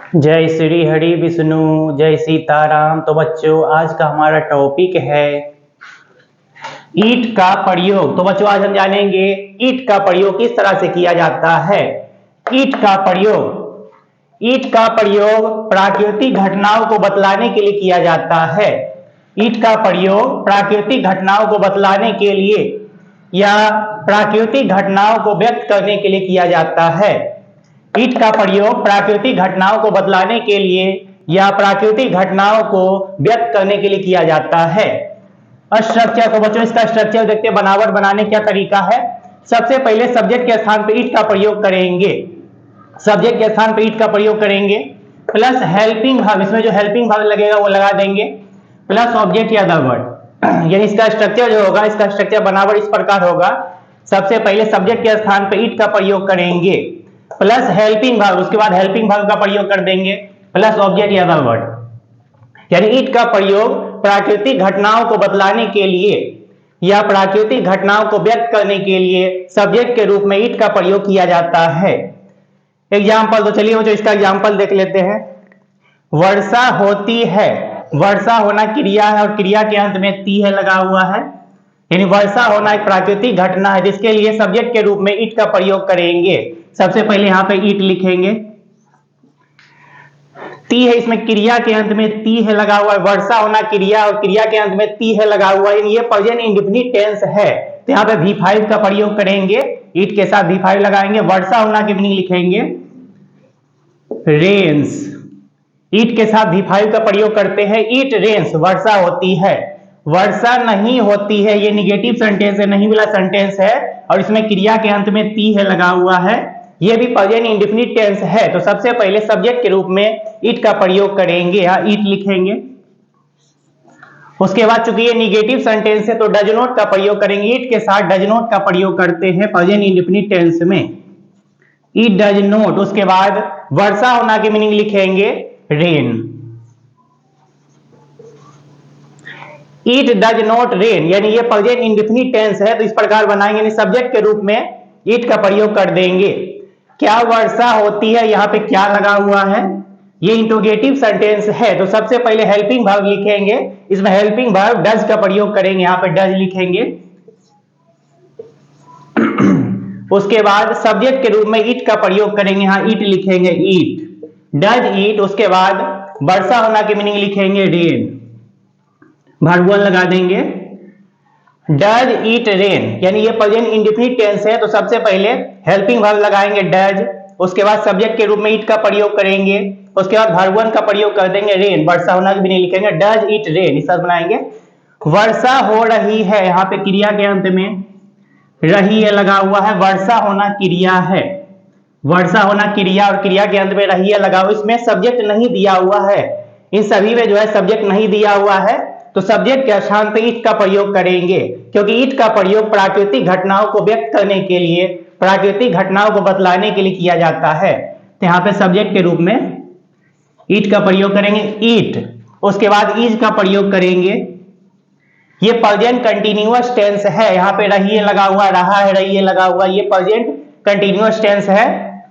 जय श्री हरि विष्णु, जय सीताराम। तो बच्चों आज का हमारा टॉपिक है ईंट का प्रयोग। तो बच्चों आज हम जानेंगे ईंट का प्रयोग किस तरह से किया जाता है। ईंट का प्रयोग प्राकृतिक घटनाओं को बतलाने के लिए किया जाता है। ईंट का प्रयोग प्राकृतिक घटनाओं को बतलाने के लिए या प्राकृतिक घटनाओं को व्यक्त करने के लिए किया जाता है। ईंट का प्रयोग प्राकृतिक घटनाओं को बतलाने के लिए या प्राकृतिक घटनाओं को व्यक्त करने के लिए किया जाता है। स्ट्रक्चर, तो बच्चों इसका स्ट्रक्चर देखते हैं। बनावट बनाने क्या तरीका है। सबसे पहले सब्जेक्ट के स्थान पर ईंट का प्रयोग करेंगे। सब्जेक्ट के स्थान पर ईंट का प्रयोग करेंगे प्लस हेल्पिंग वर्ब, इसमें जो हेल्पिंग वर्ब लगेगा वो लगा देंगे, प्लस ऑब्जेक्ट या द वर्ड। यानी इसका स्ट्रक्चर जो होगा, इसका स्ट्रक्चर बनावट इस प्रकार होगा। सबसे पहले सब्जेक्ट के स्थान पर ईंट का प्रयोग करेंगे प्लस हेल्पिंग वर्ब, उसके बाद हेल्पिंग वर्ब का प्रयोग कर देंगे प्लस ऑब्जेक्ट या द वर्ड। यानी ईंट का प्रयोग प्राकृतिक घटनाओं को बतलाने के लिए या प्राकृतिक घटनाओं को व्यक्त करने के लिए सब्जेक्ट के रूप में ईंट का प्रयोग किया जाता है। एग्जाम्पल, तो चलिए बच्चों इसका एग्जाम्पल देख लेते हैं। वर्षा होती है, वर्षा होना क्रिया है और क्रिया के अंत में ती है लगा हुआ है। यानी वर्षा होना एक प्राकृतिक घटना है जिसके लिए सब्जेक्ट के रूप में ईंट का प्रयोग करेंगे। सबसे पहले यहाँ पे ईंट लिखेंगे, ती है, इसमें क्रिया के अंत में ती है लगा हुआ है। वर्षा होना क्रिया और क्रिया के अंत में ती है लगा हुआ है, ये प्रेजेंट इंडेफिनिट टेंस है। तो यहाँ पे V5 का प्रयोग करेंगे, ईंट के साथ V5 लगाएंगे। वर्षा होना की मीनिंग लिखेंगे रेन्स, ईंट के साथ V5 का प्रयोग करते हैं। ईट रेन्स, वर्षा होती है। वर्षा नहीं होती है, ये निगेटिव सेंटेंस है, नहीं वाला सेंटेंस है और इसमें क्रिया के अंत में ती है लगा हुआ है, ये भी प्रेजेंट इंडेफिनिट टेंस है। तो सबसे पहले सब्जेक्ट के रूप में ईट का प्रयोग करेंगे, यहाँ ईट लिखेंगे। उसके बाद चूंकि ये निगेटिव सेंटेंस है तो डज नॉट का प्रयोग करेंगे। ईट के साथ डज नॉट का प्रयोग करते हैं प्रेजेंट इंडेफिनिट टेंस में, ईट डज नॉट। उसके बाद वर्षा होना की मीनिंग लिखेंगे rain, eat does not rain, यानी ये प्रेजेंट इंडेफिनिट टेंस है। तो इस प्रकार बनाएंगे, यानी सब्जेक्ट के रूप में ईट का प्रयोग कर देंगे। क्या वर्षा होती है, यहाँ पे क्या लगा हुआ है, ये इंट्रोगेटिव सेंटेंस है। तो सबसे पहले हेल्पिंग वर्ब लिखेंगे, इसमें हेल्पिंग वर्ब डज का प्रयोग करेंगे, यहाँ पे डज लिखेंगे। उसके बाद सब्जेक्ट के रूप में ईट का प्रयोग करेंगे, यहाँ ईट लिखेंगे, ईट डज ईट। उसके बाद वर्षा होना की मीनिंग लिखेंगे रेन, वर्ब वन लगा देंगे, डज ईट रेन, यानी ये प्रेजेंट इंडेफिनिट टेंस है। तो सबसे पहले हेल्पिंग वर्ब लगाएंगे डज, उसके बाद सब्जेक्ट के रूप में ईट का प्रयोग करेंगे, उसके बाद वर्ब वन का प्रयोग कर देंगे रेन, वर्षा होना की मीनिंग लिखेंगे डज ईट रेन। इस तरह बनाएंगे। वर्षा हो रही है, यहाँ पे क्रिया के अंत में रही है लगा हुआ है, वर्षा होना क्रिया है, वर्षा होना क्रिया और क्रिया के अंत में रही है लगा हुआ, इसमें सब्जेक्ट नहीं दिया हुआ है, इन सभी में जो है सब्जेक्ट नहीं दिया हुआ है। तो सब्जेक्ट के स्थान पे ईट का प्रयोग करेंगे, क्योंकि ईट का प्रयोग प्राकृतिक घटनाओं को व्यक्त करने के लिए, प्राकृतिक घटनाओं को बतलाने के लिए किया जाता है। तो यहाँ पे सब्जेक्ट के रूप में ईट का प्रयोग करेंगे, ईट। उसके बाद इज का प्रयोग करेंगे, ये प्रेजेंट कंटिन्यूअस टेंस है, यहाँ पे रहिए लगा हुआ, रहा है रहिए लगा हुआ, ये प्रेजेंट कंटिन्यूअस टेंस है।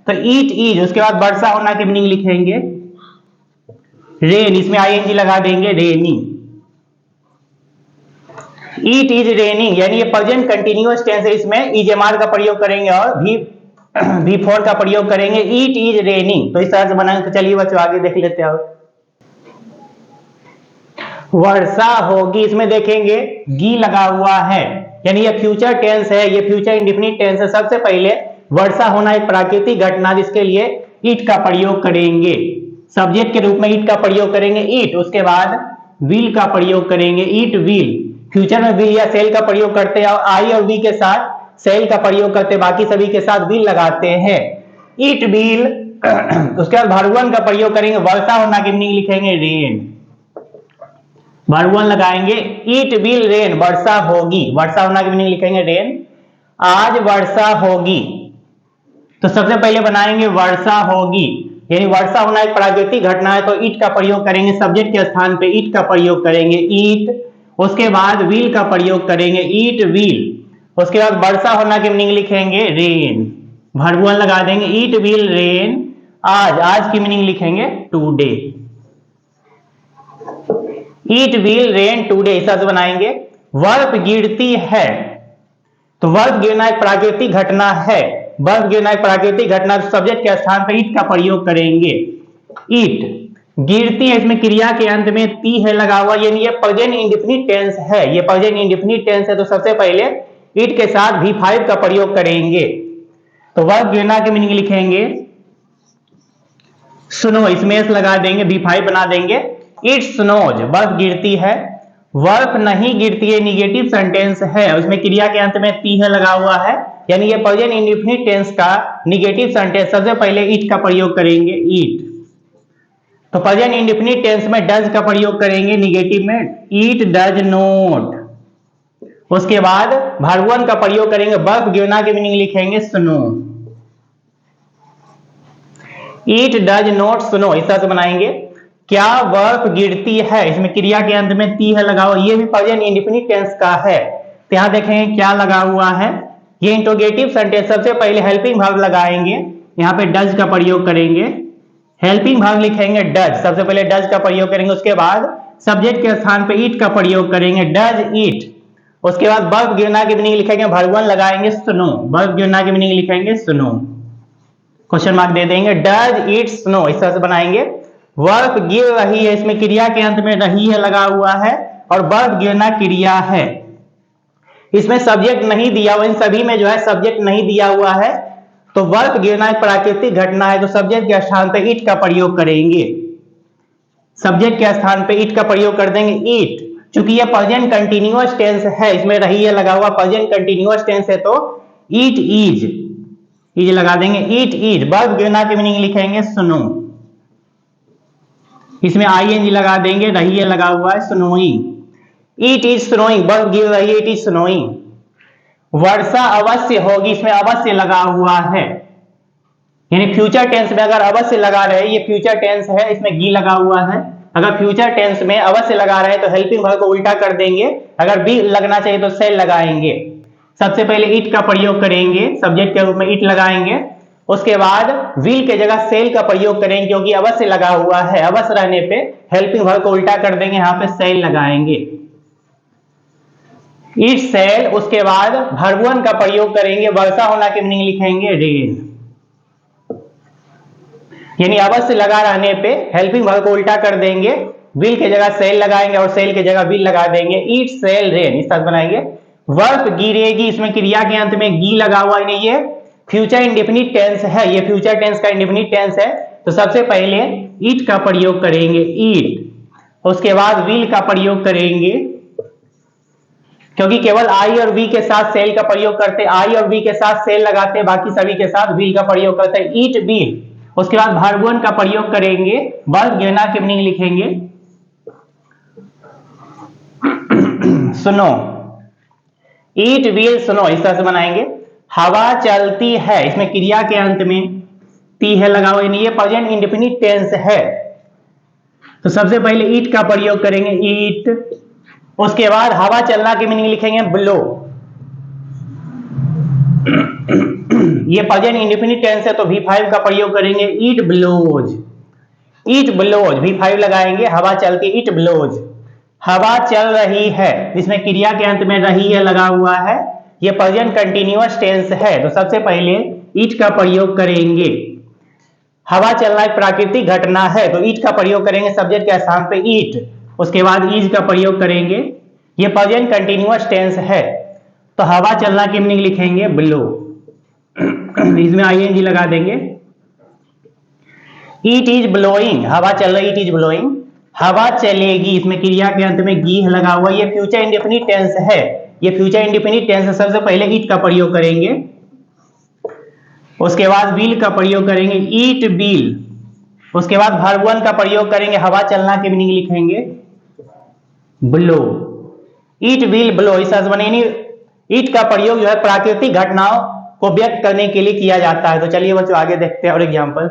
तो ईट इज, उसके बाद वर्षा होना की मीनिंग लिखेंगे रेन, इसमें आईएनजी लगा देंगे रेनिंग, ईट इज रेनिंग, यानी ये प्रेजेंट कंटिन्यूअस टेंस है, इसमें इजएमआर का प्रयोग करेंगे और V4 का प्रयोग करेंगे, ईट इज रेनिंग। तो इस तरह से बनाएंगे। तो चलिए बच्चों आगे देख लेते हैं। वर्षा होगी, इसमें देखेंगे गी लगा हुआ है, यानी ये फ्यूचर टेंस है, ये फ्यूचर इंडेफिनिट टेंस है। सबसे पहले वर्षा होना एक प्राकृतिक घटना, जिसके लिए ईट का प्रयोग करेंगे, सब्जेक्ट के रूप में ईट का प्रयोग करेंगे ईट। उसके बाद विल का प्रयोग करेंगे, ईट विल, फ्यूचर में विल या सेल का प्रयोग करते हैं और आई और वी के साथ सेल का प्रयोग करते हैं, बाकी सभी के साथ विल लगाते हैं, ईट विल। उसके बाद वर्ब वन का प्रयोग करेंगे, वर्षा होना की मीनिंग लिखेंगे रेन, वर्ब वन लगाएंगे, ईट विल रेन, वर्षा होगी, वर्षा होना की मीनिंग लिखेंगे रेन, आज वर्षा होगी। तो सबसे पहले बनाएंगे वर्षा होगी, यानी वर्षा होना एक प्राकृतिक घटना है, तो ईट का प्रयोग करेंगे, सब्जेक्ट के स्थान पे ईट का प्रयोग करेंगे, ईट। उसके बाद विल का प्रयोग करेंगे, ईट विल। उसके बाद वर्षा होना की मीनिंग लिखेंगे रेन, वर्ब वन लगा देंगे, ईट विल रेन, आज, आज की मीनिंग लिखेंगे today. It will rain today, इस तरह से बनाएंगे। बर्फ गिरती है, तो बर्फ गिरना एक प्राकृतिक घटना है, बर्फ गिरना एक प्राकृतिक घटना, सब्जेक्ट के स्थान पर ईट का प्रयोग करेंगे। ईट गिरती है, इसमें क्रिया के अंत में ती है लगा हुआ, यानी ये प्रेजेंट इंडेफिनिट टेंस है, ये प्रेजेंट इंडेफिनिट टेंस है, तो सबसे पहले ईट के साथ V5 का प्रयोग करेंगे। तो बर्फ गिरना की मीनिंग लिखेंगे स्नो, इसमें एस लगा देंगे, V5 बना देंगे। इट स्नोज, बर्फ गिरती है। बर्फ नहीं गिरती है निगेटिव सेंटेंस है, उसमें क्रिया के अंत में ती है लगा हुआ है, यानी ये प्रेजेंट इंडेफिनिट टेंस का निगेटिव सेंटेंस, सबसे पहले ईट का प्रयोग करेंगे, ईट। तो प्रेजेंट इंडेफिनिट टेंस में डज का प्रयोग करेंगे निगेटिव में, ईट डज नॉट। उसके बाद वर्ब 1 का प्रयोग करेंगे, बर्फ गिरना की मीनिंग लिखेंगे snow. Eat does not snow, इस तरह से बनाएंगे। क्या बर्फ गिरती है, इसमें क्रिया के अंत में ती है लगा हुआ, ये भी प्रेजेंट इंडेफिनिट टेंस का है। तो यहां देखेंगे क्या लगा हुआ है, ये इंट्रोगेटिव सेंटेंस, सबसे पहले हेल्पिंग वर्ब लगाएंगे, यहाँ पे डज का प्रयोग करेंगे, हेल्पिंग वर्ब लिखेंगे डज, सबसे पहले डज का प्रयोग करेंगे। उसके बाद सब्जेक्ट के स्थान पे ईट का प्रयोग करेंगे, डज ईट। उसके बाद बर्फ गिरना की मीनिंग लिखेंगे, वर्ब 1 लगाएंगे स्नो, बर्फ गिरना की मीनिंग लिखेंगे स्नो, क्वेश्चन मार्क दे देंगे, डज इट स्नो, इस तरह से बनाएंगे। बर्फ गिर रही है, इसमें क्रिया के अंत में रही है लगा हुआ है, और बर्फ गिरना क्रिया है, इसमें सब्जेक्ट नहीं दिया हुआ, इन सभी में जो है सब्जेक्ट नहीं दिया हुआ है। तो बर्फ गिरना एक प्राकृतिक घटना है, तो सब्जेक्ट के स्थान पे ईट का प्रयोग करेंगे, सब्जेक्ट के स्थान पे ईट का प्रयोग कर देंगे, ईट। चूंकि ये प्रेजेंट कंटीन्यूअस टेंस है, इसमें रही है लगा हुआ, प्रेजेंट कंटीन्यूअस टेंस है, तो ईट इज, इज लगा देंगे, ईट इज। बर्फ गिरना की मीनिंग लिखेंगे स्नो, इसमें आईएनजी लगा देंगे, रही है लगा हुआ है स्नोइंग, इट इज स्नोइंग, बर्फ गिर रही है, इट इज स्नोइंग। वर्षा अवश्य होगी, इसमें अवश्य लगा हुआ है, यानी फ्यूचर टेंस में अगर अवश्य लगा रहे, ये फ्यूचर टेंस है, इसमें गी लगा हुआ है, अगर फ्यूचर टेंस में अवश्य लगा रहे तो हेल्पिंग वर्ब को उल्टा कर देंगे, अगर बी लगना चाहिए तो सेल लगाएंगे। सबसे पहले इट का प्रयोग करेंगे, सब्जेक्ट के रूप में इट लगाएंगे, उसके बाद विल के जगह सेल का प्रयोग करेंगे, क्योंकि अवश्य लगा हुआ है, अवश्य रहने पे हेल्पिंग वर्ब को उल्टा कर देंगे, यहां पे सेल लगाएंगे, इट सेल। उसके बाद वर्ब 1 का प्रयोग करेंगे, वर्षा होना की मीनिंग लिखेंगे रेन, यानी अवश्य लगा रहने पे हेल्पिंग वर्ब को उल्टा कर देंगे, विल के जगह सेल लगाएंगे और सेल के जगह विल लगा देंगे, इट सेल रेन, इस तरह बनाएंगे। बर्फ गिरेगी, इसमें क्रिया के अंत में गी लगा हुआ है, ये फ्यूचर इंडेफिनिट टेंस है, ये फ्यूचर टेंस का इंडेफिनिट टेंस है, तो सबसे पहले इट का प्रयोग करेंगे, इट। उसके बाद विल का प्रयोग करेंगे, क्योंकि केवल आई और वी के साथ सेल का प्रयोग करते, आई और वी के साथ सेल लगाते, बाकी सभी के साथ विल का प्रयोग करते हैं, ईट विल। उसके बाद वर्ब 1 का प्रयोग करेंगे, बर्फ गिरना की मीनिंग लिखेंगे सुनो, ईट विल सुनो, इस तरह से बनाएंगे। हवा चलती है, इसमें क्रिया के अंत में ती है लगा हुआ, ये प्रेजेंट इंडेफिनिट टेंस है, तो सबसे पहले ईट का प्रयोग करेंगे, ईट। उसके बाद हवा चलना की मीनिंग लिखेंगे ब्लो, ये प्रेजेंट इंडेफिनिट टेंस है, तो V5 का प्रयोग करेंगे, it blows, it blows, V5 लगाएंगे, हवा चलती, इट ब्लोज। हवा चल रही है, इसमें क्रिया के अंत में रही है लगा हुआ है, ये प्रेजेंट कंटीन्यूअस टेंस है, तो सबसे पहले इट का प्रयोग करेंगे। हवा चलना एक प्राकृतिक घटना है, तो इट का प्रयोग करेंगे सब्जेक्ट के स्थान पे इट। उसके बाद इज का प्रयोग करेंगे, ये प्रेजेंट कंटीन्यूअस टेंस है, तो हवा चलना की मीनिंग लिखेंगे ब्लो, इसमें आईएनजी लगा देंगे, इट इज ब्लोइंग, हवा चल रही, इट इज ब्लोइंग। हवा चलेगी, इसमें क्रिया के अंत में गी लगा हुआ, ये फ्यूचर इंडेफिनिट टेंस है, ये फ्यूचर इंडेफिनिट टेंस है, सबसे पहले इट का प्रयोग करेंगे, उसके बाद विल का प्रयोग करेंगे, ईट विल। उसके बाद वर्ब 1 का प्रयोग करेंगे, हवा चलना की मीनिंग लिखेंगे ब्लो, ईट विल ब्लो, इस तरह से बने। ईट का प्रयोग जो है प्राकृतिक घटनाओं को व्यक्त करने के लिए किया जाता है। तो चलिए बच्चों आगे देखते हैं और एग्जांपल।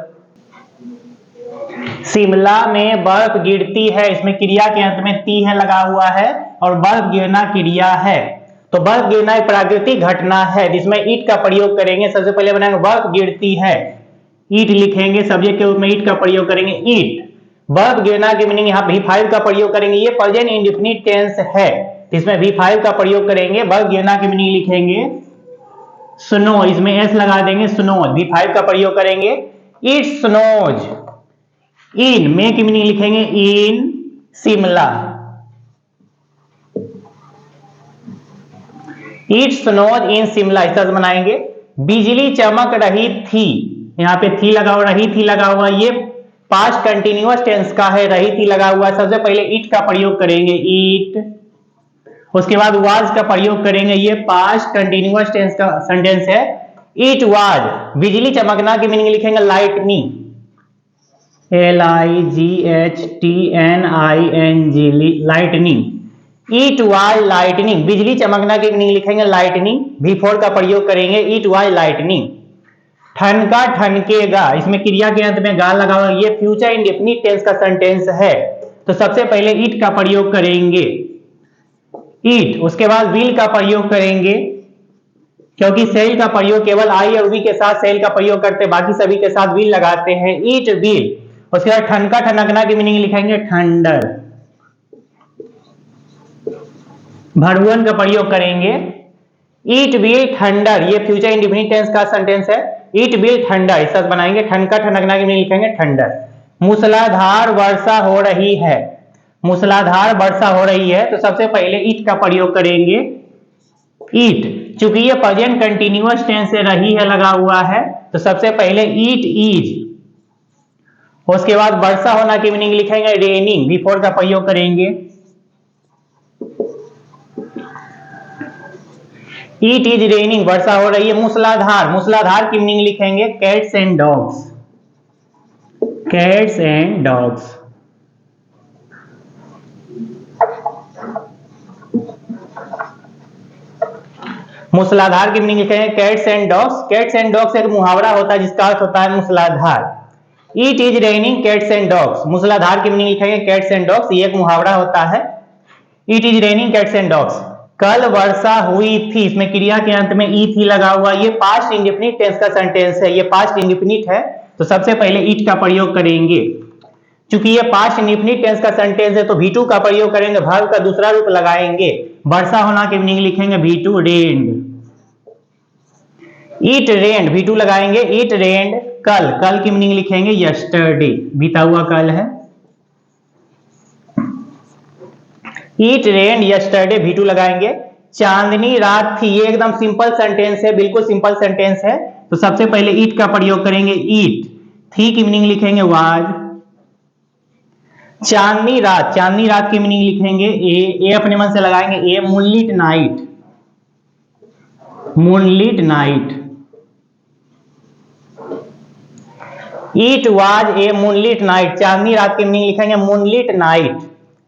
शिमला में बर्फ गिरती है, इसमें क्रिया के अंत में ती है लगा हुआ है, और बर्फ गिरना क्रिया है, तो बर्फ गिरना एक प्राकृतिक घटना है, जिसमें ईट का प्रयोग करेंगे। सबसे पहले बनाएंगे बर्फ गिरती है, ईट लिखेंगे, सब्जेक्ट के रूप में ईट का प्रयोग करेंगे, ईट। वर्ब गिरना की मीनिंग यहाँ V5 का प्रयोग करेंगे, ये प्रेजेंट इंडेफिनिट टेंस है, इसमें V5 का प्रयोग करेंगे। वर्ब गिरना की मीनिंग लिखेंगे स्नो, इसमें एस लगा देंगे, स्नोज, V5 का प्रयोग करेंगे, इट स्नोज। इन मे की मीनिंग लिखेंगे इन शिमला, इट स्नोज इन शिमला, इस तरह बनाएंगे। बिजली चमक रही थी, यहाँ पे थी लगा हुआ, रही थी लगा हुआ, ये पास्ट कंटिन्यूअस टेंस का है, रही थी लगा हुआ। सबसे पहले इट का प्रयोग करेंगे, इट, उसके बाद वाज का प्रयोग करेंगे, ये पास्ट कंटिन्यूअस टेंस का सेंटेंस है, इट वाज। बिजली चमकना की मीनिंग लिखेंगे lightning, LIGHTNING, lightning, it was lightning. बिजली चमकना की मीनिंग लिखेंगे लाइटनिंग, V4 का प्रयोग करेंगे, इट वाज लाइटनिंग। ठनका ठनकेगा, इसमें क्रिया के अंत में गा लगा हुआ, ये फ्यूचर इंडेफिनिट टेंस का सेंटेंस है, तो सबसे पहले इट का प्रयोग करेंगे, इट, उसके बाद विल का प्रयोग करेंगे, क्योंकि सेल का प्रयोग केवल आई और वी के साथ सेल का प्रयोग करते, बाकी सभी के साथ विल लगाते हैं, इट विल। उसके बाद ठनका ठनकना की मीनिंग लिखेंगे थंडर, भरवन का प्रयोग करेंगे, इट विल थंडर, ये फ्यूचर इंडेफिनिट टेंस का सेंटेंस है, इट विल थंडर, इस तरह बनाएंगे। ठनका ठनकना की मीनिंग लिखेंगे थंडर। मूसलाधार वर्षा हो रही है, मूसलाधार वर्षा हो रही है, तो सबसे पहले इट का प्रयोग करेंगे, इट, चूंकि ये प्रेजेंट कंटिन्यूअस टेंस से रही है लगा हुआ है, तो सबसे पहले इट इज। उसके बाद वर्षा होना की मीनिंग लिखेंगे रेनिंग, V4 का प्रयोग करेंगे, इट इज रेनिंग, वर्षा हो रही है। मूसलाधार, मूसलाधार की मीनिंग लिखेंगे cats and dogs, cats and dogs. मूसलाधार की मीनिंग लिखेंगे cats and dogs. Cats and dogs एक मुहावरा होता है जिसका अर्थ होता है मूसलाधार। It is raining cats and dogs, मूसलाधार की मीनिंग लिखेंगे कैट्स एंड डॉग्स, ये एक मुहावरा होता है, it is raining cats and dogs. कल वर्षा हुई थी, इसमें क्रिया के अंत में ई थी लगा हुआ, ये पास्ट इंडेफिनिट टेंस का सेंटेंस है, ये पास्ट इंडेफिनिट है, तो सबसे पहले इट का प्रयोग करेंगे। चूंकि ये पास्ट इंडेफिनिट टेंस का सेंटेंस है तो V2 का प्रयोग करेंगे, वर्ब का दूसरा रूप लगाएंगे, वर्षा होना की मीनिंग लिखेंगे V2 rained, it rained, V2 लगाएंगे, इट रेन्ड कल, कल की मीनिंग लिखेंगे यस्टरडे, बीता हुआ कल है, इट रेन्ड यस्टरडे, V2 लगाएंगे। चांदनी रात थी, ये एकदम सिंपल सेंटेंस है, बिल्कुल सिंपल सेंटेंस है, तो सबसे पहले इट का प्रयोग करेंगे, इट, थी की मीनिंग लिखेंगे वाज। चांदनी रात, चांदनी रात की मीनिंग लिखेंगे ए अपने मन से लगाएंगे, a moonlit night, moonlit night. It was a moonlit night, चांदनी रात की मीनिंग लिखेंगे moonlit night,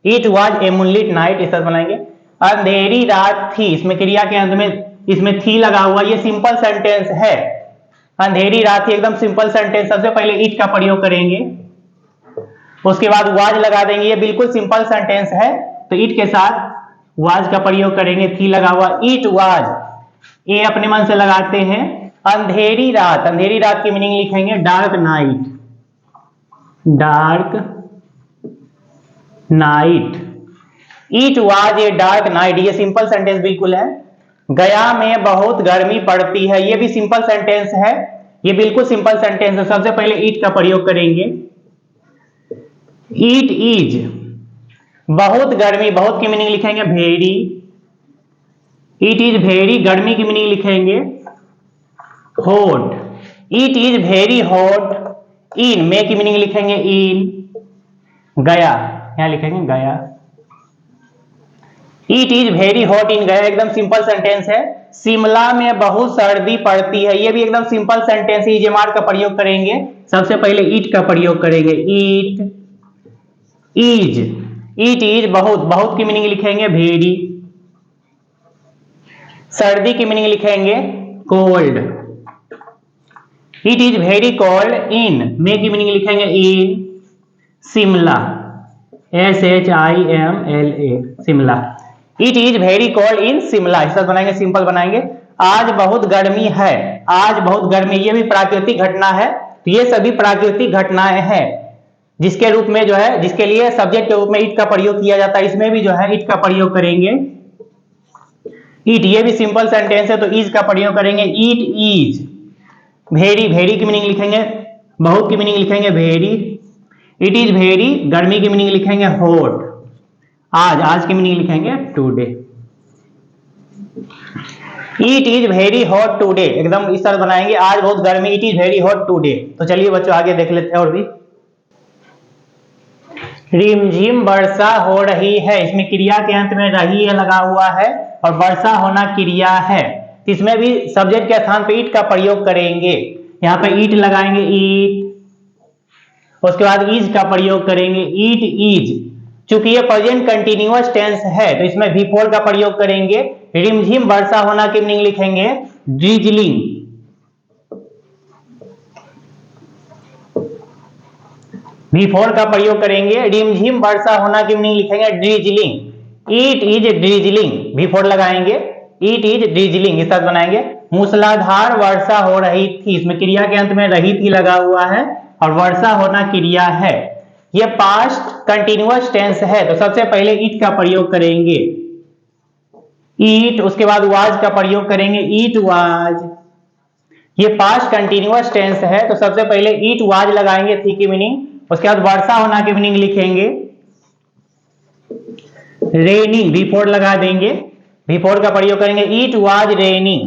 it was a moonlit night, इस तरह बनाएंगे। अंधेरी रात थी, इसमें क्रिया के अंत में इसमें थी लगा हुआ, ये सिंपल सेंटेंस है, अंधेरी रात थी एकदम सिंपल सेंटेंस, सबसे पहले इट का प्रयोग करेंगे, उसके बाद वाज लगा देंगे, ये बिल्कुल सिंपल सेंटेंस है, तो इट के साथ वाज का प्रयोग करेंगे, थी लगा हुआ, इट वाज, ए अपने मन से लगाते हैं, अंधेरी रात, अंधेरी रात की मीनिंग लिखेंगे dark night, dark night. It was a dark night, ये सिंपल सेंटेंस बिल्कुल है। गया में बहुत गर्मी पड़ती है, ये भी सिंपल सेंटेंस है, ये बिल्कुल सिंपल सेंटेंस है, सबसे पहले इट का प्रयोग करेंगे, इट इज, बहुत गर्मी, बहुत की मीनिंग लिखेंगे वेरी, इट इज वेरी, गर्मी की मीनिंग लिखेंगे hot, it is very hot, in, मे की मीनिंग लिखेंगे इन, गया, यहां लिखेंगे Gaya, it is very hot in Gaya, एकदम सिंपल सेंटेंस है। शिमला में बहुत सर्दी पड़ती है, ये भी एकदम सिंपल सेंटेंस है, इजमार का प्रयोग करेंगे, सबसे पहले इट का प्रयोग करेंगे, इट इज, इट इज बहुत, बहुत की मीनिंग लिखेंगे वेरी, सर्दी की मीनिंग लिखेंगे cold, it is very cold in, मे की मीनिंग लिखेंगे in Shimla, SHIMLA, Shimla, it is very cold in Shimla, इस तरह बनाएंगे, सिंपल बनाएंगे। आज बहुत गर्मी है, आज बहुत गर्मी, ये भी प्राकृतिक घटना है, तो ये सभी प्राकृतिक घटनाएं हैं जिसके रूप में जो है, जिसके लिए सब्जेक्ट के रूप में ईट का प्रयोग किया जाता है। इसमें भी जो है ईट का प्रयोग करेंगे। ईट, ये भी सिंपल सेंटेंस है तो ईज का प्रयोग करेंगे। ईट इज वेरी, वेरी की मीनिंग लिखेंगे, बहुत की मीनिंग लिखेंगे वेरी। इट इज वेरी, गर्मी की मीनिंग लिखेंगे हॉट। आज, आज की मीनिंग लिखेंगे today. It is very hot today, एकदम इस तरह बनाएंगे, आज बहुत गर्मी, it is very hot today. तो चलिए बच्चों आगे देख लेते हैं और भी। रिमझिम वर्षा हो रही है, इसमें क्रिया के अंत में रही है लगा हुआ है और वर्षा होना क्रिया है। इसमें भी सब्जेक्ट के स्थान पे ईट का प्रयोग करेंगे। यहाँ पे ईट लगाएंगे, ईट। उसके बाद इज का प्रयोग करेंगे, ईट इज। चूंकि ये प्रेजेंट कंटिन्यूअस टेंस है तो इसमें V4 का प्रयोग करेंगे। रिमझिम वर्षा होना की मीनिंग लिखेंगे ड्रिजलिंग। V4 का प्रयोग करेंगे, रिमझिम वर्षा होना की मीनिंग लिखेंगे drizzling. It is drizzling, V4 लगाएंगे, इट इज ड्रिजलिंग, इस तरह बनाएंगे। मूसलाधार वर्षा हो रही थी, इसमें क्रिया के अंत में रही थी लगा हुआ है और वर्षा होना क्रिया है। ये पास्ट कंटिन्यूअस टेंस है तो सबसे पहले ईट का प्रयोग करेंगे, ईट। उसके बाद वाज का प्रयोग करेंगे, ईट वाज। ये पास्ट कंटिन्यूअस टेंस है तो सबसे पहले ईट वाज लगाएंगे, थी की मीनिंग। उसके बाद वर्षा होना की मीनिंग लिखेंगे रेनिंग, V4 लगा देंगे, V4 का प्रयोग करेंगे, ईट वाज रेनिंग।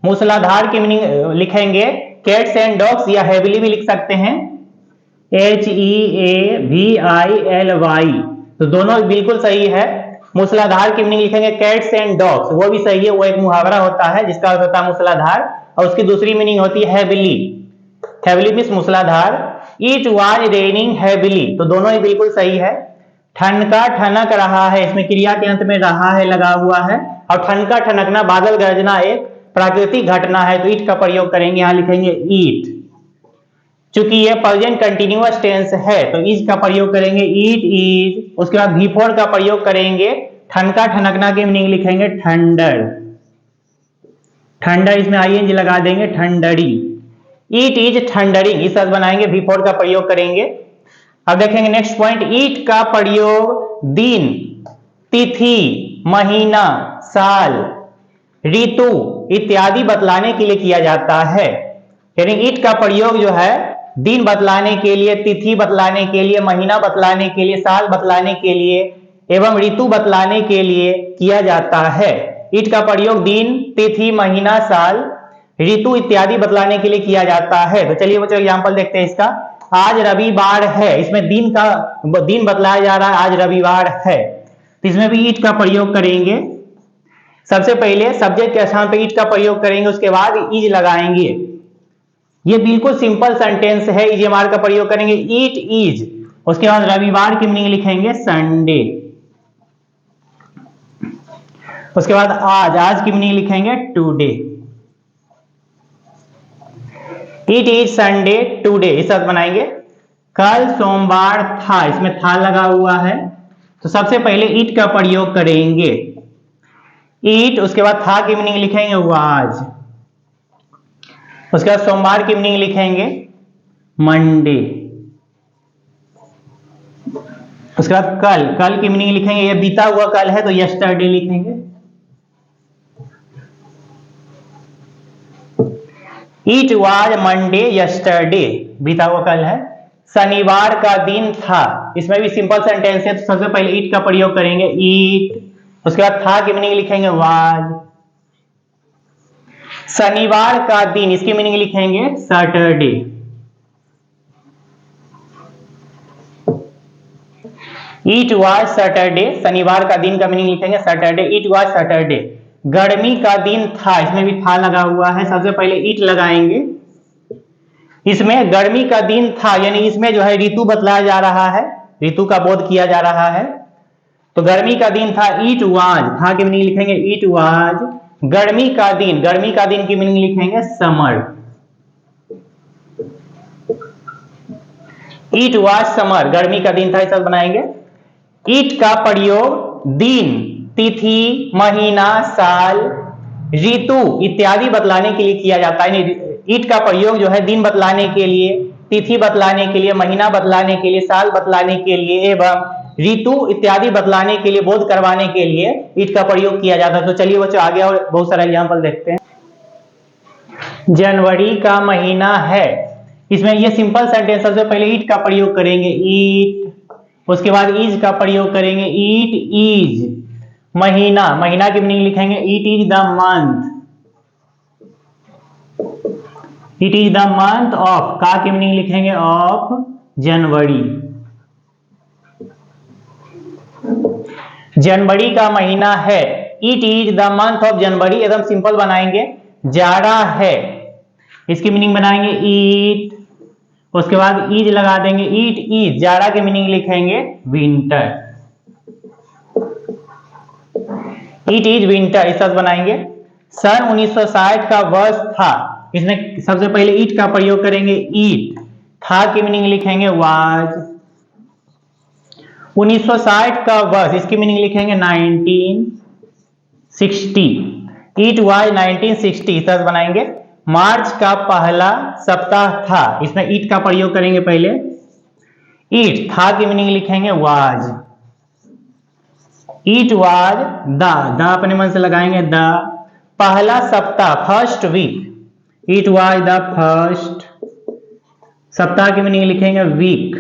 मूसलाधार की मीनिंग लिखेंगे कैट्स एंड डॉग्स या हेविली भी लिख सकते हैं, HEAVILY। तो दोनों बिल्कुल सही है। मूसलाधार की मीनिंग लिखेंगे कैट्स एंड डॉग्स, वो भी सही है, वो एक मुहावरा होता है जिसका अर्थ होता है मूसलाधार और उसकी दूसरी मीनिंग होती है हेविली। हेविली मींस मूसलाधार। इट वाज रेनिंग हेविली, तो दोनों ही बिल्कुल सही है। ठनका ठनक रहा है, इसमें क्रिया के अंत में रहा है लगा हुआ है और ठनका ठनकना, बादल गरजना एक प्राकृतिक घटना है तो ईट का प्रयोग करेंगे, यहां लिखेंगे ईट। चूंकि ये प्रेजेंट कंटिन्यूअस टेंस है तो इज का प्रयोग करेंगे, ईट इज। उसके बाद V4 का प्रयोग करेंगे, ठनका ठनकना की मीनिंग लिखेंगे ठंडर। ठंडर, इसमें ING लगा देंगे, ठंडरी। ईट इज ठंडरिंग, इस तरह बनाएंगे, V4 का प्रयोग करेंगे। अब देखेंगे नेक्स्ट पॉइंट, ईट का प्रयोग दिन, तिथि, महीना, साल, ऋतु इत्यादि बतलाने के लिए किया जाता है। यानी ईट का प्रयोग जो है दिन बतलाने के लिए, तिथि बतलाने के लिए, महीना बतलाने के लिए, साल बतलाने के लिए एवं ऋतु बतलाने के लिए किया जाता है। ईट का प्रयोग दिन, तिथि, महीना, साल, ऋतु इत्यादि बतलाने के लिए किया जाता है। तो चलिए बच्चों एग्जांपल देखते हैं इसका। आज रविवार है, इसमें दिन बतलाया जा रहा है, आज रविवार है तो इसमें भी ईट का प्रयोग करेंगे। सबसे पहले सब्जेक्ट के स्थान पे ईट का प्रयोग करेंगे, उसके बाद इज लगाएंगे। ये बिल्कुल सिंपल सेंटेंस है, इजमार का प्रयोग करेंगे, ईट इज। उसके बाद रविवार की मीनिंग लिखेंगे संडे। उसके बाद आज, आज की मीनिंग लिखेंगे today. It is Sunday today, इस तरह बनाएंगे। कल सोमवार था, इसमें था लगा हुआ है तो सबसे पहले ईट का प्रयोग करेंगे, ईट। उसके बाद था की मीनिंग लिखेंगे वाज। उसके बाद सोमवार की मीनिंग लिखेंगे मंडे। उसके बाद कल, कल की मीनिंग लिखेंगे, ये बीता हुआ कल है तो यस्टरडे लिखेंगे। इट वाज मंडे यस्टरडे, बीता हुआ कल है। शनिवार का दिन था, इसमें भी सिंपल सेंटेंस है तो सबसे पहले ईट का प्रयोग करेंगे, ईट। उसके बाद था की मीनिंग लिखेंगे वाज। शनिवार का दिन, इसकी मीनिंग लिखेंगे सैटरडे। इट वाज सैटरडे, शनिवार का दिन का मीनिंग लिखेंगे सैटरडे, इट वाज सैटरडे। गर्मी का दिन था, इसमें भी था लगा हुआ है, सबसे पहले ईट लगाएंगे। इसमें गर्मी का दिन था यानी इसमें जो है ऋतु बतलाया जा रहा है, ऋतु का बोध किया जा रहा है तो गर्मी का दिन था, ईट वाज। था की मीनिंग लिखेंगे ईट वाज। गर्मी का दिन, गर्मी का दिन की मीनिंग लिखेंगे समर। इट वाज समर, गर्मी का दिन था, इस तरह बनाएंगे। ईट का प्रयोग दिन, तिथि, महीना, साल, ऋतु इत्यादि बतलाने के लिए किया जाता है। ईट का प्रयोग जो है दिन बतलाने के लिए, तिथि बतलाने के लिए, महीना बतलाने के लिए, साल बतलाने के लिए एवं ऋतु इत्यादि बतलाने के लिए, बोध करवाने के लिए इट का प्रयोग किया जाता है। तो चलिए बच्चों आगे और बहुत सारा एग्जाम्पल देखते हैं। जनवरी का महीना है, इसमें ये सिंपल सेंटेंस सबसे पहले ईट का प्रयोग करेंगे, ईट, उसके बाद इज का प्रयोग करेंगे, ईट इज, महीना, महीना की मीनिंग लिखेंगे it is the month, it is the month of, का की मीनिंग लिखेंगे ऑफ जनवरी, जनवरी का महीना है, it is the month of January, एकदम सिंपल बनाएंगे। जाड़ा है, इसकी मीनिंग बनाएंगे ईट, उसके बाद इज लगा देंगे, इट इज, जाड़ा की मीनिंग लिखेंगे विंटर, इट इज विंटर, इस तरह बनाएंगे। सन 1960 का वर्ष था, इसमें सबसे पहले ईट का प्रयोग करेंगे, ईट, था की मीनिंग लिखेंगे वाज, 1960 का वर्ष, इसकी मीनिंग लिखेंगे 1960, इट वाज 1960, इस तरह बनाएंगे। मार्च का पहला सप्ताह था, इसमें ईट का प्रयोग करेंगे पहले, ईट, था की मीनिंग लिखेंगे वाज, इट वाज द अपने मन से लगाएंगे द, पहला सप्ताह first week, it was the first, सप्ताह की मीनिंग लिखेंगे वीक,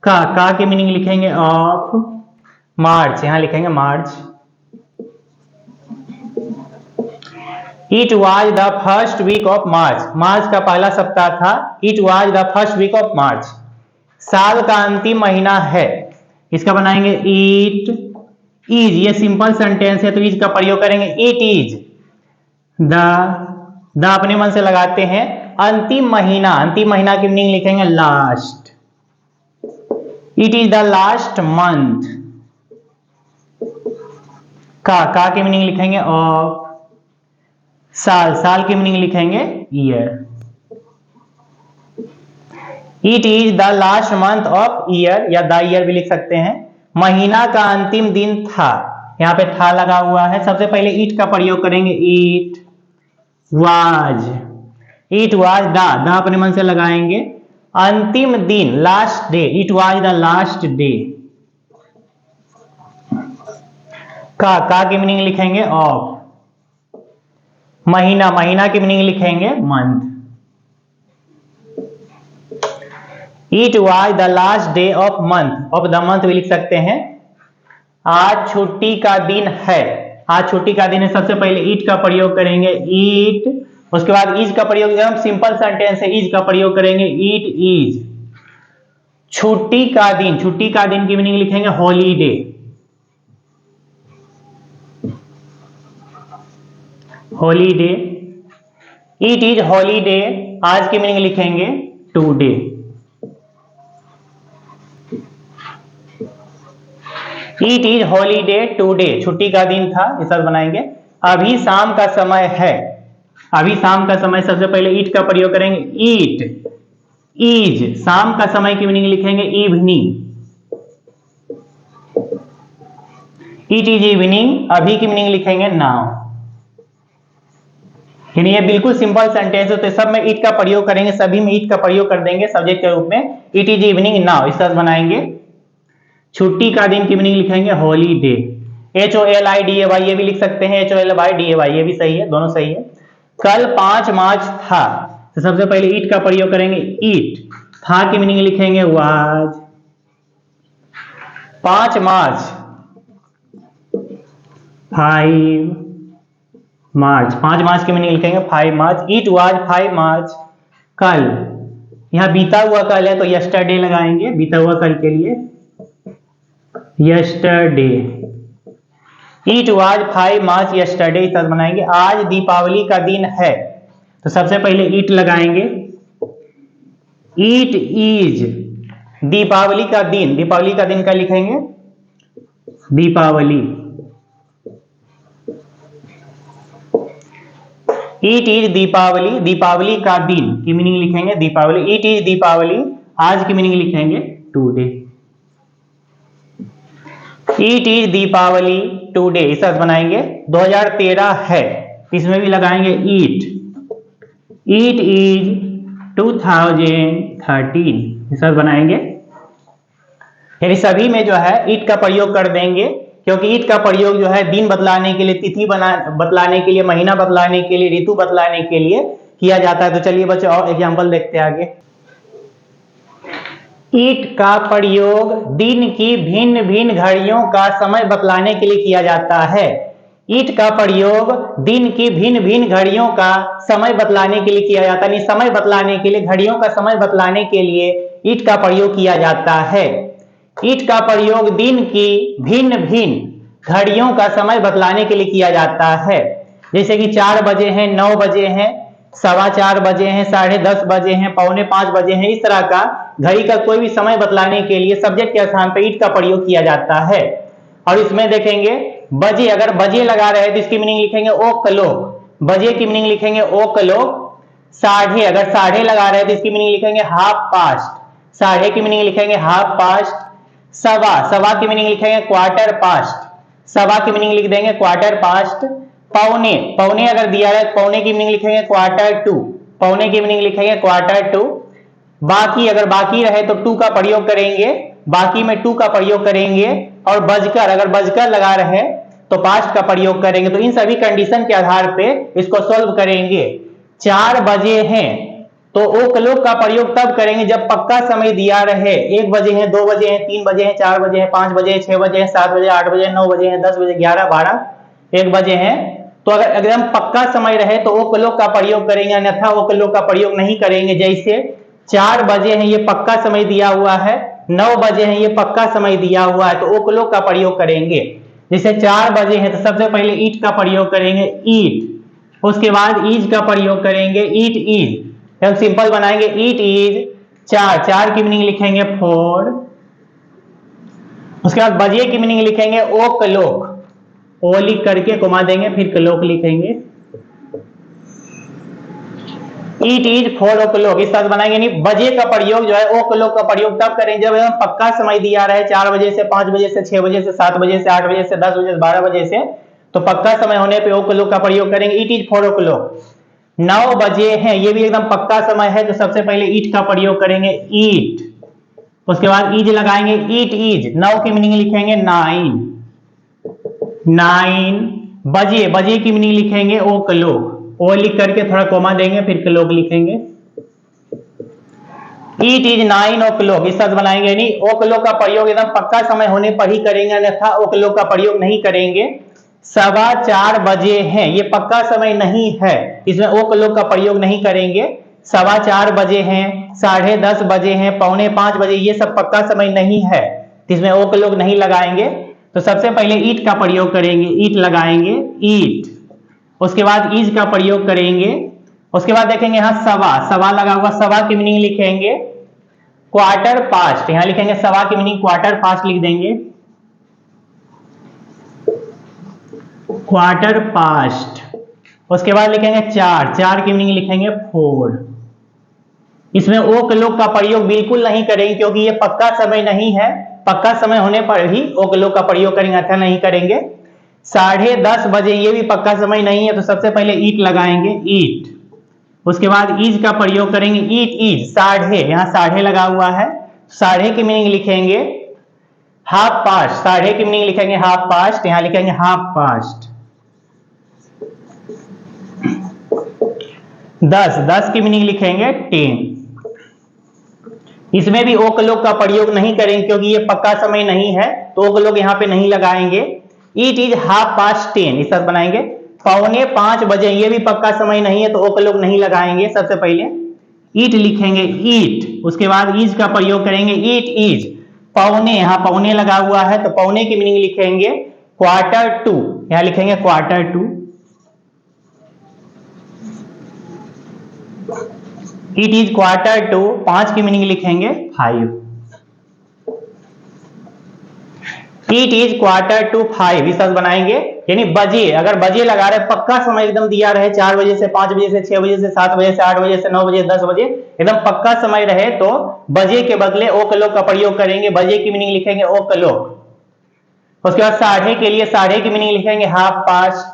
का की मीनिंग लिखेंगे ऑफ, मार्च, यहां लिखेंगे March, it was the first week of March, मार्च का पहला सप्ताह था, it was the first week of March. साल का अंतिम महीना है, इसका बनाएंगे इट इज, ये सिंपल सेंटेंस है तो इज का प्रयोग करेंगे, इट इज द अपने मन से लगाते हैं। अंतिम महीना, अंतिम महीना की मीनिंग लिखेंगे last, it is the last month, का की मीनिंग लिखेंगे ऑफ, साल, साल की मीनिंग लिखेंगे year, it is the last month of year, या द ईयर भी लिख सकते हैं। महीना का अंतिम दिन था, यहां पे था लगा हुआ है, सबसे पहले ईट का प्रयोग करेंगे, it was, it was the अपने मन से लगाएंगे। अंतिम दिन, last day, it was the last day, का की मीनिंग लिखेंगे ऑफ, महीना, महीना की मीनिंग लिखेंगे month, it was the last day of month, of the month भी लिख सकते हैं। आज छुट्टी का दिन है, आज छुट्टी का दिन है, सबसे पहले ईट का प्रयोग करेंगे, ईट, उसके बाद इज का प्रयोग, एकदम सिंपल सेंटेंस है, इज का प्रयोग करेंगे, ईट इज, छुट्टी का दिन, छुट्टी का दिन की मीनिंग लिखेंगे holiday, holiday, it is holiday, आज की मीनिंग लिखेंगे today, it is holiday today, छुट्टी का दिन था, इस तरह बनाएंगे। अभी शाम का समय है, अभी शाम का समय, सबसे पहले ईट का प्रयोग करेंगे, ईट इज, शाम का समय की मीनिंग लिखेंगे इवनिंग, इट इज इवनिंग, अभी की मीनिंग लिखेंगे नाउ, यानी ये बिल्कुल सिंपल सेंटेंस है, तो सब में ईट का प्रयोग करेंगे, सभी में ईट का प्रयोग कर देंगे सब्जेक्ट के रूप में, इट इज इवनिंग नाउ, इस तरह बनाएंगे। छुट्टी का दिन की मीनिंग लिखेंगे हॉलीडे, HOLIDAY, ये भी लिख सकते हैं HOLYDAY, ये भी सही है, दोनों सही है। कल 5 मार्च था, तो सबसे पहले ईट का प्रयोग करेंगे, ईट, था की मीनिंग लिखेंगे वाज, 5 मार्च, 5 मार्च, 5 मार्च की मीनिंग लिखेंगे 5 मार्च, इट वाज 5 मार्च, कल, यहां बीता हुआ कल है तो यस्टरडे लगाएंगे, बीता हुआ कल के लिए yesterday, it was 5 March yesterday, इस तरह बनाएंगे। आज दीपावली का दिन है, तो सबसे पहले ईट लगाएंगे, इट इज दीपावली का दिन, दीपावली का दिन का लिखेंगे दीपावली, इट इज दीपावली, दीपावली का दिन की मीनिंग लिखेंगे दीपावली, इट इज दीपावली, आज की मीनिंग लिखेंगे today, it is Deepavali today, इस तरह बनाएंगे। 2013 है, इसमें भी लगाएंगे ईट, इट इज 2013 सर बनाएंगे। यानी सभी में जो है ईट का प्रयोग कर देंगे, क्योंकि ईट का प्रयोग जो है दिन बतलाने के लिए, तिथि बतलाने के लिए, महीना बतलाने के लिए, ऋतु बतलाने के लिए किया जाता है। तो चलिए बच्चों और एग्जांपल देखते हैं आगे। ईट का प्रयोग दिन की भिन्न भिन्न घड़ियों का समय बतलाने के लिए किया जाता है। ईट का प्रयोग दिन की भिन्न भिन्न घड़ियों का समय बतलाने के लिए किया जाता है। समय बतलाने के लिए, घड़ियों का समय बतलाने के लिए ईट का प्रयोग किया जाता है। ईट का प्रयोग दिन की भिन्न भिन्न घड़ियों का समय बतलाने के लिए किया जाता है। जैसे कि 4 बजे हैं, 9 बजे हैं, 4:15 बजे हैं, 10:30 बजे हैं, 4:45 बजे हैं। इस तरह का घड़ी का कोई भी समय बतलाने के लिए सब्जेक्ट के स्थान पर ईट का प्रयोग किया जाता है। और इसमें देखेंगे बजे, अगर बजे लगा रहे हैं तो इसकी मीनिंग लिखेंगे ओ क्लॉक, बजे की मीनिंग लिखेंगे ओ क्लॉक। साढ़े, अगर साढ़े लगा रहे हैं तो इसकी मीनिंग लिखेंगे हाफ पास्ट, साढ़े की मीनिंग लिखेंगे हाफ पास्ट। सवा, सवा की मीनिंग लिखेंगे क्वार्टर पास्ट, सवा की मीनिंग लिख देंगे क्वार्टर पास्ट। पौने, पौने अगर दिया है तो पौने की मीनिंग लिखेंगे क्वार्टर टू, पौने की मीनिंग लिखेंगे क्वार्टर टू। बाकी, अगर बाकी रहे तो टू का प्रयोग करेंगे, बाकी में टू का प्रयोग करेंगे। और बजकर, अगर बजकर लगा रहे तो पास्ट का प्रयोग करेंगे। तो इन सभी कंडीशन के आधार पे इसको सॉल्व करेंगे। 4 बजे हैं तो ओ क्लॉक का प्रयोग तब करेंगे जब पक्का समय दिया रहे। 1 बजे हैं, 2 बजे हैं, 3 बजे हैं, 4 बजे हैं, 5 बजे हैं, 6 बजे हैं, 7 बजे, 8 बजे, 9 बजे हैं, 10 बजे, 11, 12, 1 बजे हैं। तो अगर एकदम पक्का समय रहे तो ओ क्लॉक का प्रयोग करेंगे, अन्यथा ओ क्लॉक का प्रयोग नहीं करेंगे। जैसे 4 बजे हैं, ये पक्का समय दिया हुआ है, 9 बजे हैं, ये पक्का समय दिया हुआ है, तो ओ क्लॉक का प्रयोग करेंगे। जैसे 4 बजे हैं तो सबसे पहले ईट का प्रयोग करेंगे, ईट। उसके बाद ईज का प्रयोग करेंगे, ईट इज। हम सिंपल बनाएंगे, ईट इज 4, 4 की मीनिंग लिखेंगे 4। उसके बाद बजे की मीनिंग लिखेंगे ओ क्लॉक, ओ लिख करके कोमा देंगे, फिर क्लॉक लिखेंगे। ईट इज 4 o'clock, इस तरह बनाएंगे। नहीं, बजे का प्रयोग जो है ओ क्लॉक का प्रयोग तब करें जब हम पक्का समय दिया रहे, 4 बजे से, 5 बजे से, 6 बजे से, 7 बजे से, 8 बजे से, 10 बजे से, 12 बजे से। तो पक्का समय होने पे ओ क्लॉक का प्रयोग करेंगे, इट इज 4 o'clock। 9 बजे हैं, ये भी एकदम पक्का समय है, तो सबसे पहले ईट का प्रयोग करेंगे, ईट। उसके बाद ईज लगाएंगे, ईट इज। 9 की मीनिंग लिखेंगे 9, 9 बजे, बजे की मीनिंग लिखेंगे ओ क्लॉक, ओ लिख करके थोड़ा कोमा देंगे, फिर क्लॉक लिखेंगे। इट इज 9 o'clock, इस तरह बनाएंगे। नहीं, ओ क्लॉक का प्रयोग एकदम पक्का समय होने पर ही करेंगे, अन्यथा ओ क्लॉक का प्रयोग नहीं करेंगे। 4:15 बजे हैं, ये पक्का समय नहीं है, इसमें ओ क्लॉक का प्रयोग नहीं करेंगे। 4:15 बजे हैं, 10:30 बजे हैं, 4:45 बजे, ये सब पक्का समय नहीं है, इसमें ओ क्लॉक नहीं लगाएंगे। तो सबसे पहले ईट का प्रयोग करेंगे, ईट लगाएंगे, ईट। उसके बाद इज का प्रयोग करेंगे। उसके बाद देखेंगे यहां सवा, सवा लगा हुआ, सवा की मीनिंग लिखेंगे क्वार्टर पास्ट, यहां लिखेंगे सवा की मीनिंग क्वार्टर पास्ट लिख देंगे, क्वार्टर पास्ट। उसके बाद लिखेंगे 4, 4 की मीनिंग लिखेंगे 4। इसमें ओ क्लॉक का प्रयोग बिल्कुल नहीं करेंगे, क्योंकि ये पक्का समय नहीं है, पक्का समय होने पर ही ओ क्लॉक का प्रयोग करेंगे, अच्छा नहीं करेंगे। 10:30 बजे, ये भी पक्का समय नहीं है, तो सबसे पहले ईट लगाएंगे, ईट। उसके बाद इज का प्रयोग करेंगे, ईट इज, साढ़े, यहां साढ़े लगा हुआ है, साढ़े की मीनिंग लिखेंगे हाफ पास्ट, साढ़े की मीनिंग लिखेंगे हाफ पास्ट, यहां लिखेंगे हाफ पास्ट। 10, 10 की मीनिंग लिखेंगे 10। इसमें भी ओ क्लॉक का प्रयोग नहीं करेंगे, क्योंकि ये पक्का समय नहीं है, तो ओ क्लॉक यहां पे नहीं लगाएंगे। इट इज 10:30, इस तरह बनाएंगे। 4:45 बजे, ये भी पक्का समय नहीं है, तो ओ क्लॉक नहीं लगाएंगे। सबसे पहले ईट लिखेंगे, ईट। उसके बाद इज का प्रयोग करेंगे, ईट इज। पौने, यहां पौने लगा हुआ है, तो पौने की मीनिंग लिखेंगे क्वार्टर टू, यहां लिखेंगे quarter to. It is quarter to, 5 की मीनिंग लिखेंगे 5। इट इज क्वार्टर टू 5, इस तरह बनाएंगे। यानी बजे, अगर बजे लगा रहे, पक्का समय एकदम दिया रहे, 4 बजे से, 5 बजे से, 6 बजे से, 7 बजे से, 8 बजे से, 9 बजे, 10 बजे, एकदम पक्का समय रहे, तो बजे के बदले ओ क्लॉक का प्रयोग करेंगे, बजे की मीनिंग लिखेंगे ओ क्लॉक। उसके बाद साढ़े के लिए, साढ़े की मीनिंग लिखेंगे हाफ पास्ट,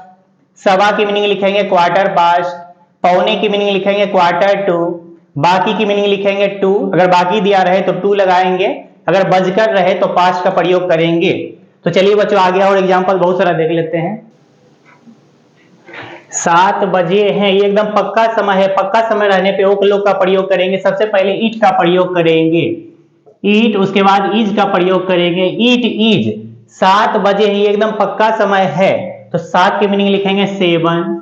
सवा की मीनिंग लिखेंगे क्वार्टर पास्ट, पौने की मीनिंग लिखेंगे क्वार्टर टू, बाकी की मीनिंग लिखेंगे टू, अगर बाकी दिया रहे तो टू लगाएंगे, अगर बजकर रहे तो पास्ट का प्रयोग करेंगे। तो चलिए बच्चों आगे और एग्जांपल बहुत सारा देख लेते हैं। 7 बजे हैं, ये एकदम पक्का समय है, पक्का समय रहने पे ओक लोग का प्रयोग करेंगे। सबसे पहले ईट का प्रयोग करेंगे, ईट, उसके बाद इज का प्रयोग करेंगे, ईट इज। 7 बजे हैं, ये एकदम पक्का समय है, तो 7 की मीनिंग लिखेंगे 7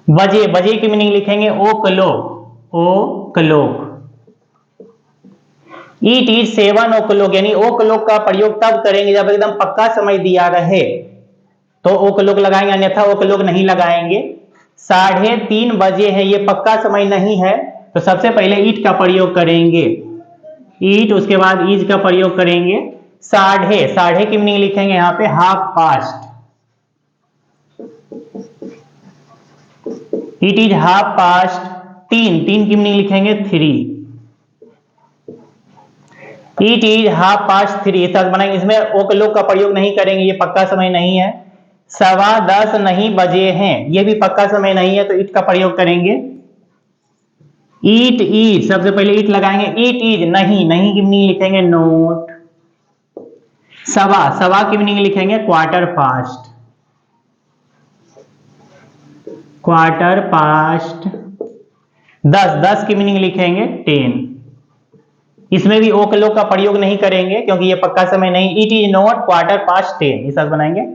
बजे, बजे की मीनिंग लिखेंगे o'clock, o'clock. It is 7 o'clock, यानी ओ क्लॉक का प्रयोग तब करेंगे जब एकदम पक्का समय दिया रहे तो ओ क्लॉक लगाएंगे, अन्यथा ओ क्लॉक नहीं लगाएंगे। 3:30 बजे है, ये पक्का समय नहीं है, तो सबसे पहले ईट का प्रयोग करेंगे, ईट, उसके बाद इज का प्रयोग करेंगे। साढ़े, साढ़े की मीनिंग लिखेंगे यहाँ पे half past, it is half past. 3, 3 की मीनिंग लिखेंगे 3, इट इज हाफ पास्ट 3, तक बनाएंगे, इसमें ओ क्लॉक का प्रयोग नहीं करेंगे, ये पक्का समय नहीं है। 10:15 नहीं बजे हैं, ये भी पक्का समय नहीं है, तो इट का प्रयोग करेंगे। ईट इज, सबसे पहले ईट लगाएंगे, ईट इज नहीं, नहीं की मीनिंग लिखेंगे नोट। सवा, सवा की मीनिंग लिखेंगे क्वार्टर पास्ट, क्वार्टर पास्ट। 10, 10 की मीनिंग लिखेंगे 10, इसमें भी ओ क्लॉक का प्रयोग नहीं करेंगे क्योंकि ये पक्का समय नहीं। It is not quarter past 10, इस बनाएंगे।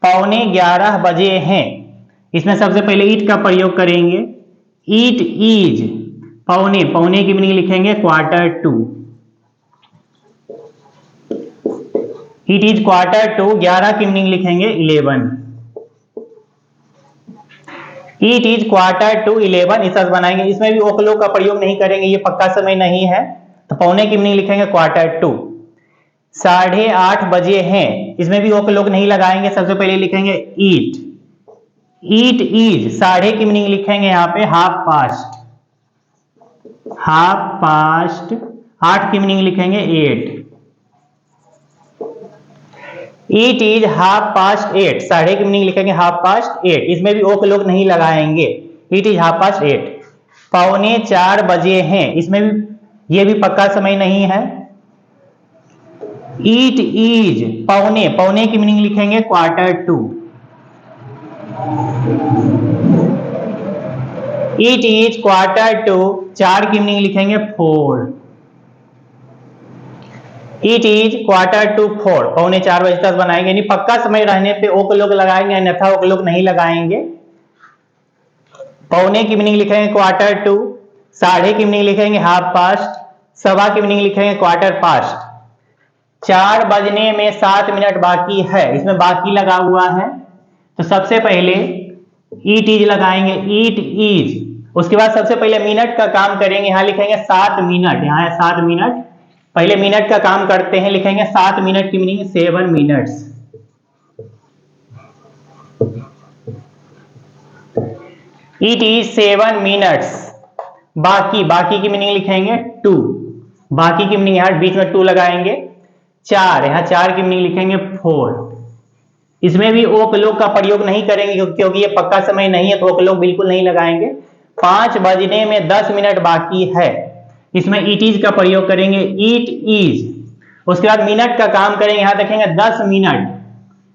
11:15 बजे हैं, इसमें सबसे पहले ईट का प्रयोग करेंगे, ईट इज पौने, पौने की मीनिंग लिखेंगे quarter to, it is quarter to. 11 की मीनिंग लिखेंगे 11, इट इज क्वार्टर टू 11, इस बनाएंगे, इसमें भी ओ क्लॉक का प्रयोग नहीं करेंगे, ये पक्का समय नहीं है, तो पौने की मीनिंग लिखेंगे क्वार्टर टू। 8:30 बजे हैं, इसमें भी ओ क्लॉक नहीं लगाएंगे, सबसे पहले लिखेंगे ईट, ईट इज, साढ़े की मीनिंग लिखेंगे यहाँ पे हाफ पास्ट, हाफ पास्ट। 8 की मीनिंग लिखेंगे 8, इट इज हाफ पास्ट 8, साढ़े की मीनिंग लिखेंगे हाफ पास्ट 8, इसमें भी ओ क्लॉक नहीं लगाएंगे, इट इज हाफ पास्ट 8। 3:45 बजे हैं, इसमें भी, ये भी पक्का समय नहीं है। ईट इज पौने, पौने की मीनिंग लिखेंगे quarter to, it is quarter to. 4 की मीनिंग लिखेंगे 4, इट इज क्वार्टर टू 4, 3:45 बजे तक बनाएंगे, यानी पक्का समय रहने पे ओ क्लॉक लगाएंगे, अन्यथा ओ क्लॉक नहीं लगाएंगे। पौने की मीनिंग लिखेंगे क्वार्टर टू, साढ़े की मीनिंग लिखेंगे हाफ पास्ट, सवा की मीनिंग लिखेंगे क्वार्टर पास्ट। 4 बजने में 7 मिनट बाकी है, इसमें बाकी लगा हुआ है, तो सबसे पहले ईट इज लगाएंगे, ईट इज, उसके बाद सबसे पहले मिनट का काम करेंगे, यहां लिखेंगे 7 मिनट, यहां है 7 मिनट, पहले मिनट का काम करते हैं, लिखेंगे 7 मिनट की meaning 7 minutes. It is 7 minutes. बाकी, बाकी की मीनिंग लिखेंगे 2, बाकी की मीनिंग यहां बीच में 2 लगाएंगे। 4, यहां 4 की मीनिंग लिखेंगे 4, इसमें भी ओ क्लॉक का प्रयोग नहीं करेंगे क्योंकि ये पक्का समय नहीं है, तो ओ क्लॉक बिल्कुल नहीं लगाएंगे। 5 बजने में 10 मिनट बाकी है, इसमें इट इज का प्रयोग करेंगे, इट इज, उसके बाद मिनट का काम करेंगे, यहां देखेंगे 10 मिनट,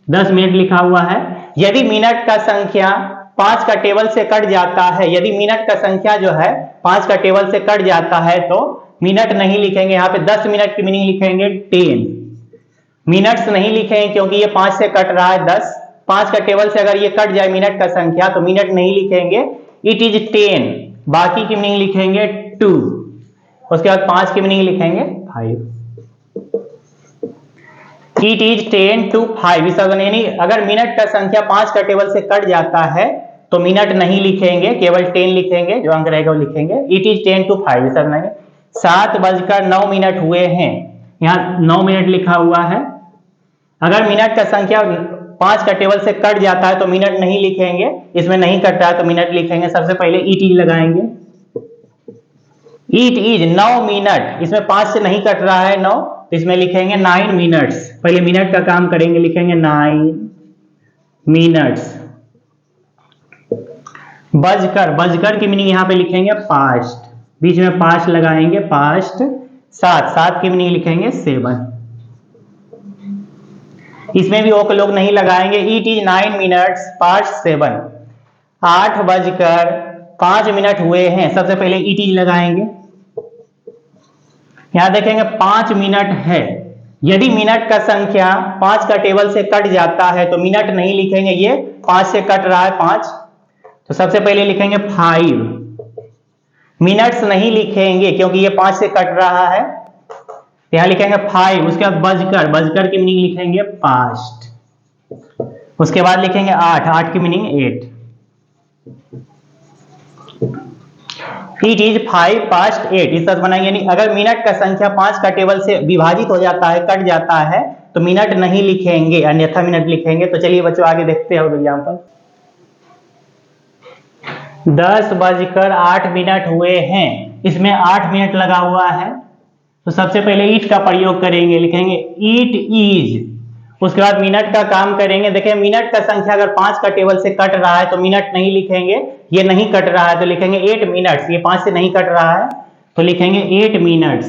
10 मिनट लिखा हुआ है। यदि मिनट का संख्या 5 का टेबल से कट जाता है, यदि मिनट का संख्या जो है 5 का टेबल से कट जाता है तो मिनट नहीं लिखेंगे, यहाँ पे 10 मिनट की मीनिंग लिखेंगे 10, मिनट्स नहीं लिखेंगे क्योंकि ये 5 से कट रहा है 10, 5 का टेबल से अगर ये कट जाए मिनट का संख्या तो मिनट नहीं लिखेंगे। इट इज 10, बाकी की मीनिंग लिखेंगे 2, उसके बाद 5 की मीनिंग लिखेंगे 5। इट इज 10 to 5, इस यानी अगर मिनट का संख्या 5 का टेबल से कट जाता है तो मिनट नहीं लिखेंगे, केवल 10 लिखेंगे, जो अंक रहेगा वो लिखेंगे। इट इज 10 to 5, ऐसा बनाएंगे। 7:09 हुए हैं, यहाँ 9 मिनट लिखा हुआ है, अगर मिनट का संख्या 5 का टेबल से कट जाता है तो मिनट नहीं लिखेंगे, इसमें नहीं कट रहा है तो मिनट लिखेंगे। सबसे पहले इट इज लगाएंगे, इट इज 9 मिनट, इसमें 5 से नहीं कट रहा है 9, तो इसमें लिखेंगे 9 मिनट्स, पहले मिनट का काम करेंगे, लिखेंगे 9 मिनट्स। बजकर, बजकर की मीनिंग यहाँ पे लिखेंगे पास्ट, बीच में पास्ट लगाएंगे, पास्ट। सात, सात की मीनिंग लिखेंगे 7। इसमें भी ओक लोग नहीं लगाएंगे। इट इज 9 मिनट्स पास्ट 7, 8:05 हुए हैं। सबसे पहले इट इज लगाएंगे। यहां देखेंगे 5 मिनट है। यदि मिनट का संख्या 5 का टेबल से कट जाता है तो मिनट नहीं लिखेंगे, ये 5 से कट रहा है 5, तो सबसे पहले लिखेंगे 5। मिनट्स नहीं लिखेंगे क्योंकि ये 5 से कट रहा है, यहां लिखेंगे 5। उसके बाद बजकर, बजकर की मीनिंग लिखेंगे पास्ट। उसके बाद लिखेंगे 8, 8 की मीनिंग 8। इट इज 5 past 8, इस तरह बनाएंगे। यानी अगर मिनट का संख्या 5 का टेबल से विभाजित हो जाता है, कट जाता है, तो मिनट नहीं लिखेंगे, अन्यथा मिनट लिखेंगे। तो चलिए बच्चों आगे देखते हैं एग्जाम्पल। 10:08 हुए हैं, इसमें 8 मिनट लगा हुआ है, तो सबसे पहले ईट का प्रयोग करेंगे, लिखेंगे ईट इज। उसके बाद मिनट का काम करेंगे। देखिए मिनट का संख्या अगर 5 का टेबल से कट रहा है तो मिनट नहीं लिखेंगे, ये नहीं कट रहा है तो लिखेंगे 8 मिनट्स। ये 5 से नहीं कट रहा है तो लिखेंगे 8 मिनट्स।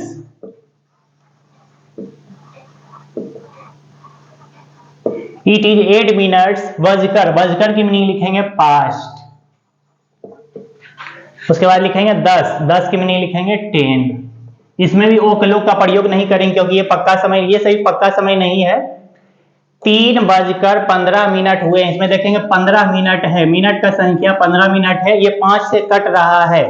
It is 8 minutes. बजकर, बजकर की मीनिंग लिखेंगे पास्ट। उसके बाद लिखेंगे 10, 10 की मीनिंग लिखेंगे 10। इसमें भी ओक लोग का प्रयोग नहीं करेंगे क्योंकि ये पक्का समय, ये सही पक्का समय नहीं है। 3:15 हुए, इसमें देखेंगे 15 मिनट है, मिनट का संख्या 15 मिनट है, ये 5 से कट रहा है,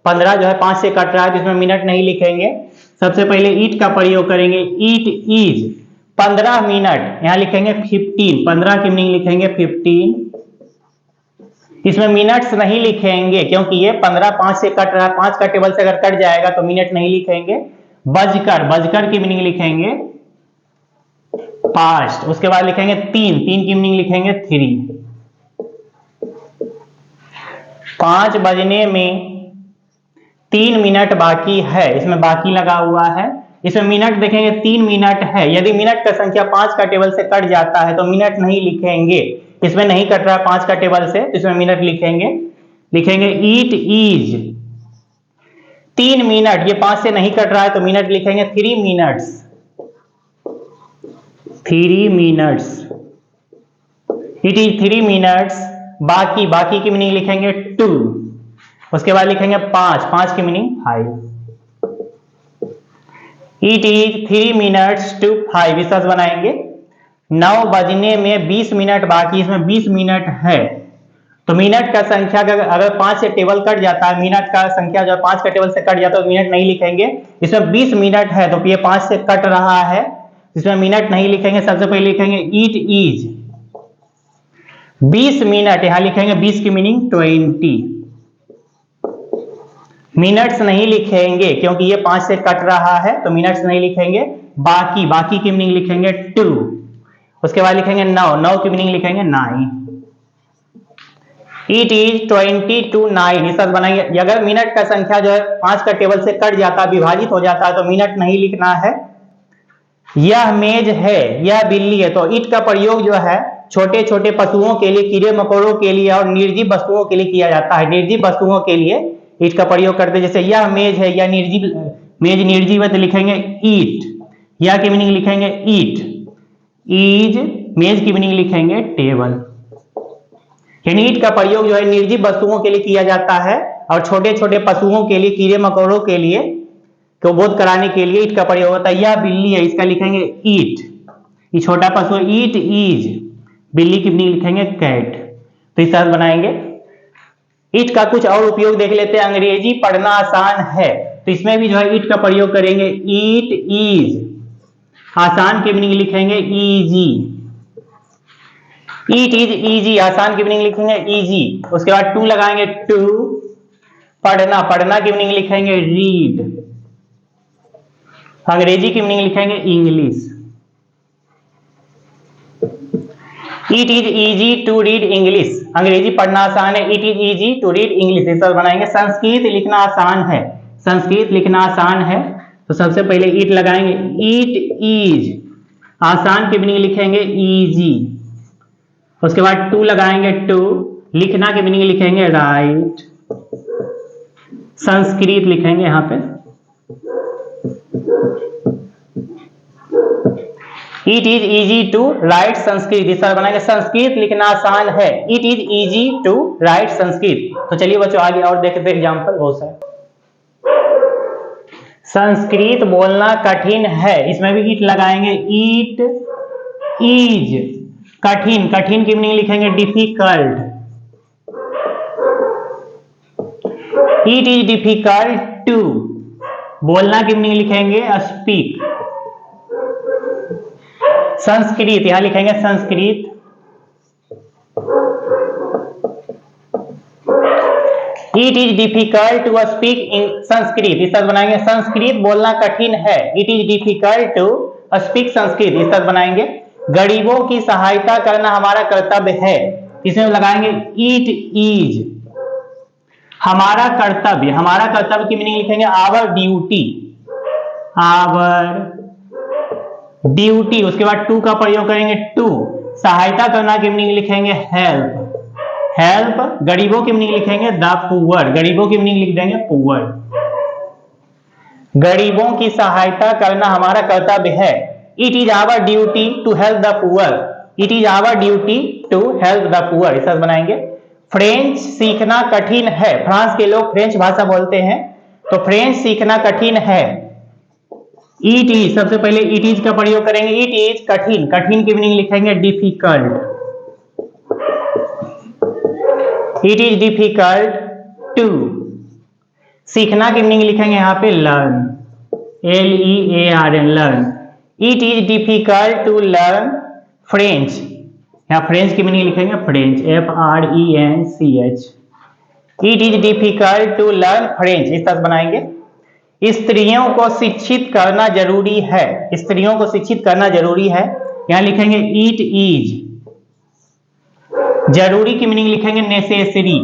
15 जो है 5 से कट रहा है, तो इसमें मिनट नहीं लिखेंगे। सबसे पहले ईट का प्रयोग करेंगे, ईट इज 15 मिनट, यहां लिखेंगे 15, 15 की मीनिंग लिखेंगे 15। इसमें मिनट्स नहीं लिखेंगे क्योंकि ये 15 5 से कट रहा है, 5 का टेबल से अगर कट जाएगा तो मिनट नहीं लिखेंगे। बजकर, बजकर की मीनिंग लिखेंगे पास्ट। उसके बाद लिखेंगे 3, 3 की मीनिंग लिखेंगे 3। 5 बजने में 3 मिनट बाकी है, इसमें बाकी लगा हुआ है। इसमें मिनट देखेंगे 3 मिनट है। यदि मिनट का संख्या 5 का टेबल से कट जाता है तो मिनट नहीं लिखेंगे, इसमें नहीं कट रहा 5 का टेबल से, तो इसमें मिनट लिखेंगे, लिखेंगे ईट इज 3 मिनट। ये 5 से नहीं कट रहा है तो मिनट लिखेंगे 3 minutes, 3 minutes. It is 3 minutes. बाकी, बाकी की मीनिंग लिखेंगे 2। उसके बाद लिखेंगे 5, 5 की meaning 5। It is 3 minutes to 5, इस तरह बनाएंगे। 9 बजने में 20 मिनट बाकी, इसमें 20 मिनट है, तो मिनट का संख्या अगर 5 से टेबल कट जाता है, मिनट का संख्या जो 5 का टेबल से कट जाता है तो मिनट नहीं लिखेंगे। इसमें 20 मिनट है तो ये 5 से कट रहा है, इसमें मिनट नहीं लिखेंगे। सबसे पहले लिखेंगे ईट इज 20 मिनट, यहां लिखेंगे 20 की मीनिंग 20। मिनट्स नहीं लिखेंगे क्योंकि ये 5 से कट रहा है तो मिनट्स नहीं लिखेंगे। बाकी, बाकी की मीनिंग लिखेंगे 2। उसके बाद लिखेंगे 9, 9 की मीनिंग लिखेंगे 9। इट इज 20 to 9, इस तरह बनाएंगे। अगर मिनट का संख्या जो है 5 का टेबल से कट जाता है, विभाजित हो जाता है, तो मिनट नहीं लिखना है। यह मेज है, यह बिल्ली है, तो इट का प्रयोग जो है छोटे छोटे पशुओं के लिए, कीड़े मकोड़ों के लिए और निर्जीव वस्तुओं के लिए किया जाता है। निर्जीव वस्तुओं के लिए इट का प्रयोग करते हैं। जैसे यह मेज है, यह निर्जीव, मेज निर्जीव है तो लिखेंगे ईट, यह की मीनिंग लिखेंगे ईट। इज, मेज की मीनिंग लिखेंगे टेबल। यानी ईट का प्रयोग जो है निर्जीव वस्तुओं के लिए किया जाता है और छोटे छोटे पशुओं के लिए, कीड़े मकोड़ों के लिए को बोध कराने के लिए ईट का प्रयोग होता है। यह बिल्ली है, इसका लिखेंगे ईट, ये छोटा पशु है। ईट इज, बिल्ली की मीनिंग लिखेंगे कैट। तो इस तरह बनाएंगे। ईट का कुछ और उपयोग देख लेते हैं। अंग्रेजी पढ़ना आसान है, तो इसमें भी जो है ईट का प्रयोग करेंगे। ईट इज, आसान की मीनिंग लिखेंगे इजी। ईट इज इजी, आसान की मीनिंग लिखेंगे इजी। उसके बाद टू लगाएंगे, टू। पढ़ना, पढ़ना की मीनिंग लिखेंगे रीड। अंग्रेजी की मीनिंग लिखेंगे English. It is easy to read English, अंग्रेजी पढ़ना आसान है। It is easy to read English, इस तरह बनाएंगे। संस्कृत लिखना आसान है, संस्कृत लिखना आसान है, तो सबसे पहले ईट लगाएंगे। ईट इज, आसान की मीनिंग लिखेंगे इजी। उसके बाद टू लगाएंगे, टू। लिखना के मीनिंग लिखेंगे राइट, संस्कृत लिखेंगे यहां पे। It is easy to write Sanskrit, इस तरह बनाएंगे संस्कृत लिखना आसान है। It is easy to write Sanskrit. तो चलिए बच्चों आगे और देखते हैं एग्जाम्पल बहुत सारे। संस्कृत बोलना कठिन है, इसमें भी इट लगाएंगे। इट इज कठिन, कठिन की मीनिंग लिखेंगे difficult. It is difficult to, बोलना की मीनिंग लिखेंगे स्पीक। संस्कृत यहां लिखेंगे Sanskrit. It is difficult to speak in Sanskrit, इस तरह बनाएंगे संस्कृत बोलना कठिन है। It is difficult to speak Sanskrit, इस तरह बनाएंगे। गरीबों की सहायता करना हमारा कर्तव्य है, इसमें लगाएंगे इट इज हमारा कर्तव्य। हमारा कर्तव्य की मीनिंग लिखेंगे आवर ड्यूटी, आवर ड्यूटी। उसके बाद टू का प्रयोग करेंगे टू, सहायता करना की मीनिंग लिखेंगे हेल्प, हेल्प। गरीबों की मीनिंग लिखेंगे द पुअर, गरीबों की मीनिंग लिख देंगे पुअर। गरीबों की सहायता करना हमारा कर्तव्य है। It is our duty to help the poor, it is our duty to help the poor, इस तरह बनाएंगे। फ्रेंच सीखना कठिन है, फ्रांस के लोग फ्रेंच भाषा बोलते हैं, तो फ्रेंच सीखना कठिन है। इट इज, सबसे पहले इट इज का प्रयोग करेंगे। इट इज कठिन, कठिन की मीनिंग लिखेंगे difficult. It is difficult to, सीखना की मीनिंग लिखेंगे यहां पे learn, LEARN, learn. It is difficult to learn French, यहां फ्रेंच की मीनिंग लिखेंगे French, FRENCH। It is difficult to learn French, इस तरह बनाएंगे। स्त्रियों को शिक्षित करना जरूरी है, स्त्रियों को शिक्षित करना जरूरी है, यहां लिखेंगे इट इज। जरूरी की मीनिंग लिखेंगे नेसेसरी,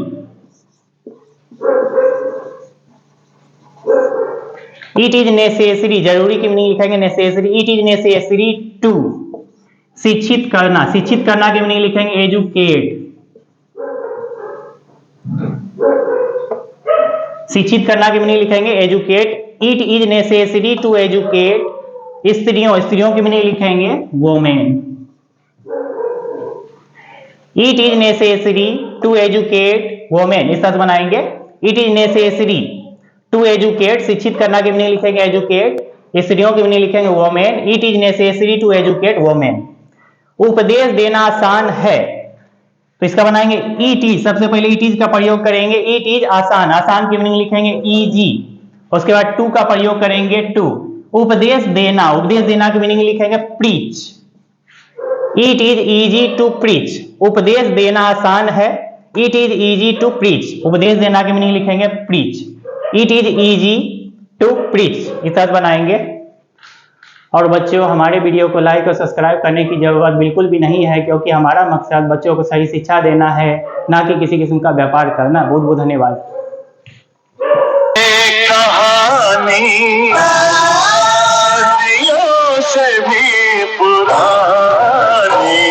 इट इज नेसेसरी, जरूरी की मीनिंग लिखेंगे necessary. It is necessary to, शिक्षित करना, शिक्षित करना की मीनिंग लिखेंगे एजुकेट, शिक्षित करना की मीनिंग लिखेंगे educate. It is necessary to educate स्त्रियों, स्त्रियों की मीनिंग लिखेंगे women. It is necessary to educate women, इस तरह बनाएंगे। It is necessary to educate, शिक्षित करना की मीनिंग लिखेंगे एजुकेट, स्त्रियों की मीनिंग लिखेंगे women. It is necessary to educate women. उपदेश देना आसान है, तो इसका बनाएंगे इट इज, सबसे पहले इट इज का प्रयोग करेंगे। इट इज आसान, आसान की मीनिंग लिखेंगे इजी, उसके बाद टू का प्रयोग करेंगे टू। उपदेश देना, उपदेश देना की मीनिंग लिखेंगे preach. It is easy to preach, उपदेश देना आसान है। It is easy to preach, उपदेश देना की मीनिंग लिखेंगे preach. It is easy to preach, इस तरह बनाएंगे। और बच्चों हमारे वीडियो को लाइक और सब्सक्राइब करने की जरूरत बिल्कुल भी नहीं है, क्योंकि हमारा मकसद बच्चों को सही शिक्षा देना है, ना कि किसी किस्म का व्यापार करना। बहुत बहुत धन्यवाद। से भी पुरानी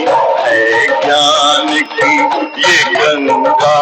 है ज्ञान की ये गंगा।